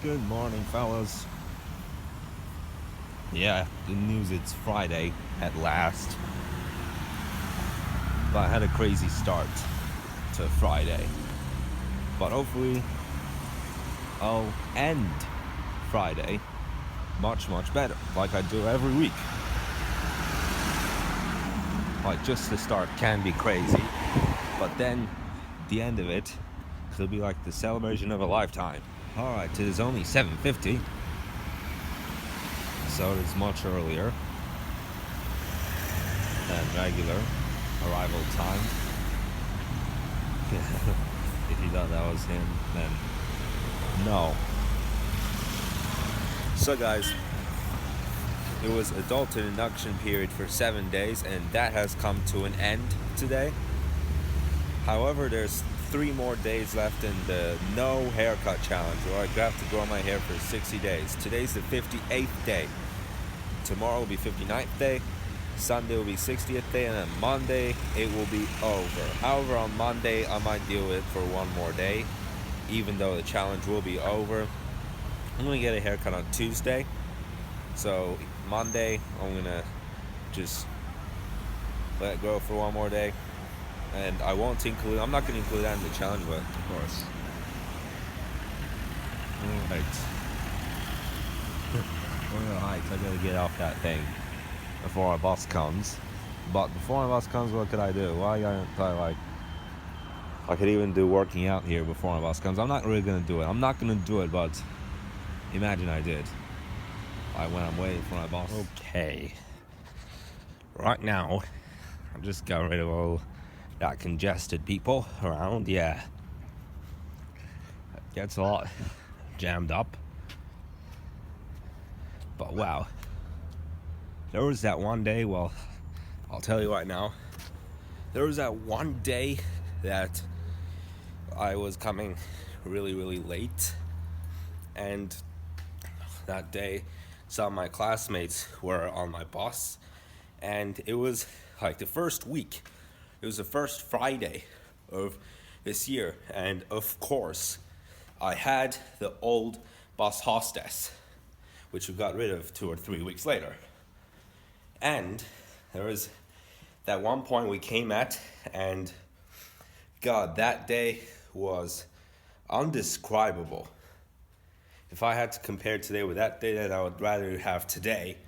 Good morning, fellas. Yeah, the news, it's Friday at last. But I had a crazy start to Friday. But hopefully, I'll end Friday much, much better, like I do every week. Like, just the start can be crazy, but then the end of it, it'll be like the celebration of a lifetime. Alright, it is only 7:50, so it is much earlier than regular arrival time. If you thought that was him, then no. So guys, it was adult induction period for 7 days, and that has come to an end today. However, there's 3 more days left in the no haircut challenge, where I have to grow my hair for 60 days. Today's the 58th day. Tomorrow will be 59th day. Sunday will be 60th day, and then Monday it will be over. However, on Monday I might do it for 1 more day, even though the challenge will be over. I'm gonna get a haircut on Tuesday, so Monday I'm gonna just let it grow for 1 more day. And I'm not going to include that in the challenge, but of course. Alright, I gotta get off that thing before my boss comes. But before my boss comes, what could I do? I could even do working out here before my boss comes. I'm not really gonna do it. I'm not gonna do it, but imagine I did. When I'm waiting for my boss. Okay. Right now, I just got rid of all that congested people around. Yeah, it gets a lot jammed up, but wow, there was that one day, well, I'll tell you right now, there was that one day that I was coming really, really late, and that day some of my classmates were on my bus, and it was like the first week. It was the first Friday of this year, and of course, I had the old bus hostess, which we got rid of 2 or 3 weeks later. And there was that one point we came at, and God, that day was undescribable. If I had to compare today with that day, that I would rather have today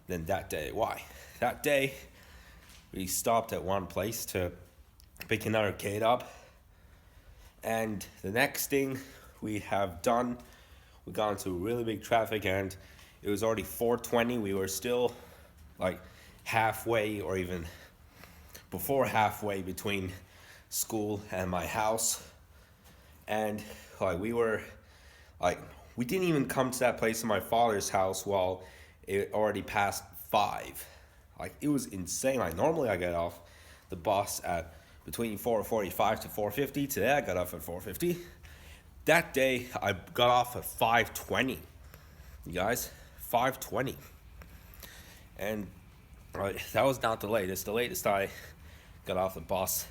than that day. Why? That day, we stopped at one place to pick another kid up, and the next thing we have done, we got into really big traffic, and it was already 4:20. We were still like halfway, or even before halfway, between school and my house, and we didn't even come to that place in my father's house while it already passed 5. It was insane. Normally I get off the bus at between 4:45 to 4:50. Today I got off at 4:50. That day I got off at 5:20. You guys, 5:20. And that was not the latest. The latest I got off the bus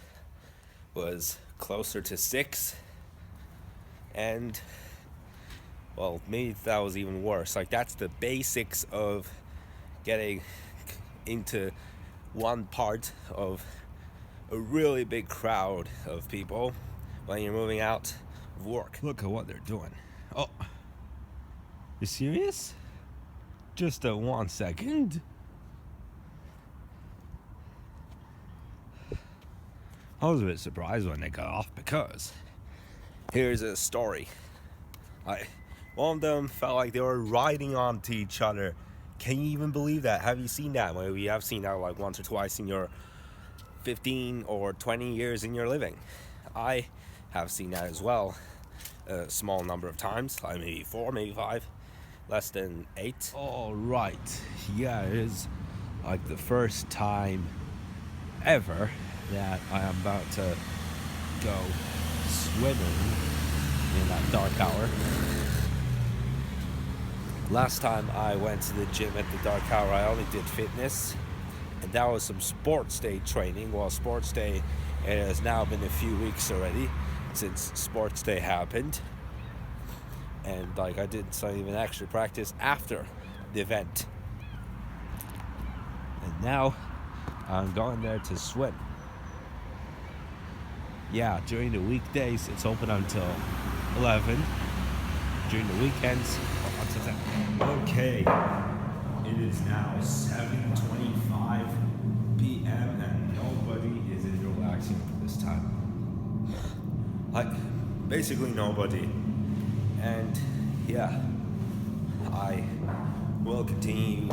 was closer to 6. And, well, maybe that was even worse. That's the basics of getting into one part of a really big crowd of people when you're moving out of work. Look at what they're doing. Oh, you serious? Just a 1 second. I was a bit surprised when they got off, because here's a story. One of them felt like they were riding onto each other. Can you even believe that? Have you seen that? Well, you have seen that once or twice in your 15 or 20 years in your living. I have seen that as well, a small number of times, maybe 4, maybe 5, less than 8. All right, yeah, it is the first time ever that I am about to go swimming in that dark hour. Last time I went to the gym at the dark hour, I only did fitness, and that was some sports day training. Well, sports day, it has now been a few weeks already since sports day happened. and like I did some even extra practice after the event. And now I'm going there to swim. Yeah, during the weekdays it's open until 11. During the weekends until 10. Okay, it is now 7:25 p.m. and nobody is relaxing this time. Like, basically nobody. And yeah, I will continue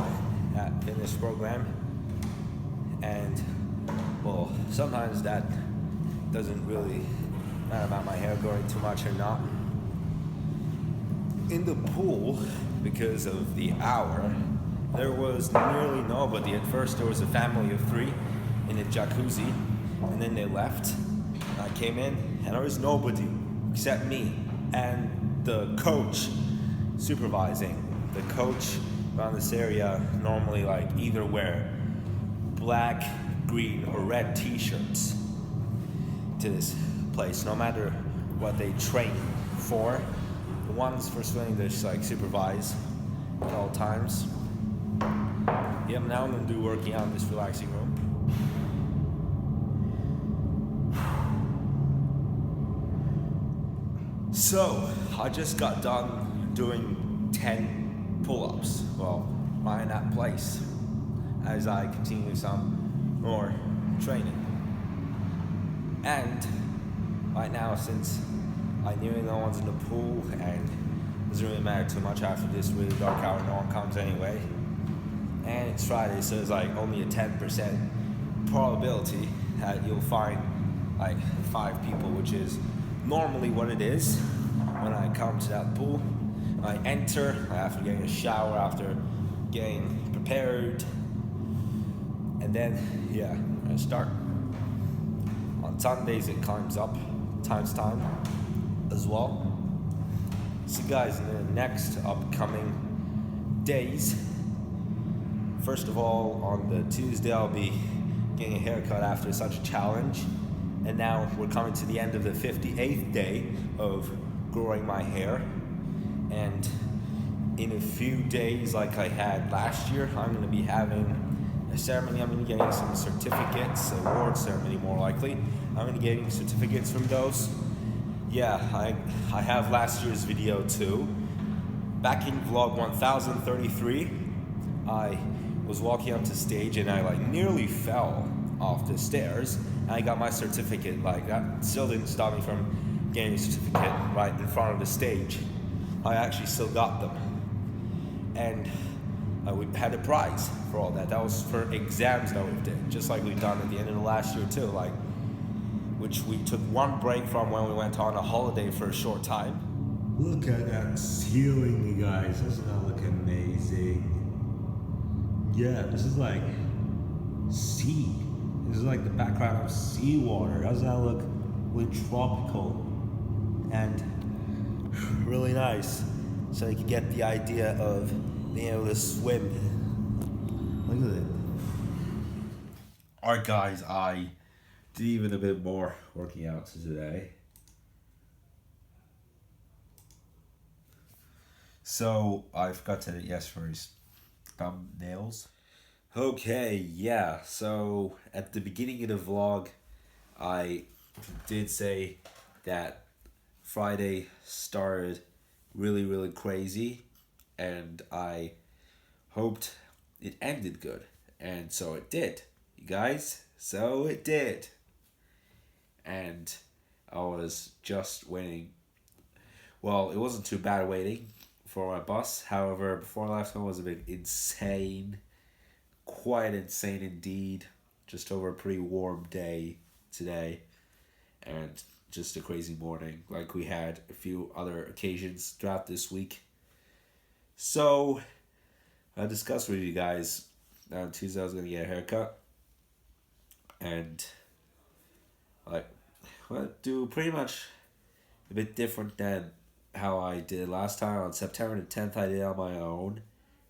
that fitness program. And well, sometimes that doesn't really matter about my hair growing too much or not. In the pool, because of the hour, there was nearly nobody. At first there was a family of 3 in a jacuzzi, and then they left. I came in and there was nobody except me and the coach supervising. The coach around this area normally like either wear black, green, or red t-shirts to this place, no matter what they train for. The ones for swimming they just like supervise at all times. Yep, now I'm gonna do working out in this relaxing room. So, I just got done doing 10 pull-ups, well, mine at place, as I continue some more training. And right now, since I nearly no one's in the pool and it doesn't really matter too much after this really dark hour, no one comes anyway. And it's Friday, so it's like only a 10% probability that you'll find like 5 people, which is normally what it is when I come to that pool. I enter after getting a shower, after getting prepared, and then yeah, I start. On Sundays it climbs up times time as well. So guys, in the next upcoming days, first of all, on the Tuesday I'll be getting a haircut after such a challenge. And now we're coming to the end of the 58th day of growing my hair. And in a few days, like I had last year, I'm going to be having a ceremony. I'm going to be getting some certificates, award ceremony more likely. I'm going to be getting certificates from those. Yeah, I have last year's video too. Back in vlog 1033, I was walking up to stage and I like nearly fell off the stairs. And I got my certificate. Like that still didn't stop me from getting a certificate right in front of the stage. I actually still got them. And we had a prize for all that. That was for exams that we did, just like we've done at the end of the last year too, like which we took one break from when we went on a holiday for a short time. Look at that ceiling, you guys. Doesn't that look amazing? Yeah, this is like sea. This is like the background of seawater. Doesn't that look really tropical and really nice? So you can get the idea of being able to swim. Look at it. Alright guys, I did even a bit more working out today. So I forgot to edit yesterday's thumbnails. Okay, yeah, so at the beginning of the vlog, I did say that Friday started really crazy, and I hoped it ended good, and so it did, you guys, so it did. And I was just waiting, well, it wasn't too bad waiting for my bus. However, before I left home was a bit insane. Quite insane indeed. Just over a pretty warm day today. And just a crazy morning like we had a few other occasions throughout this week. So, I discussed with you guys on Tuesday I was going to get a haircut. And, like, well, do pretty much a bit different than how I did last time. On September the 10th, I did it on my own.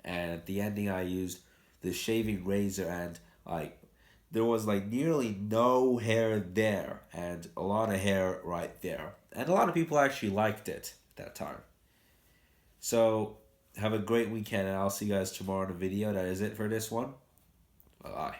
And at the ending, I used the shaving razor, and like there was like nearly no hair there and a lot of hair right there, and a lot of people actually liked it at that time. So have a great weekend, and I'll see you guys tomorrow in the video. That is it for this one. Bye.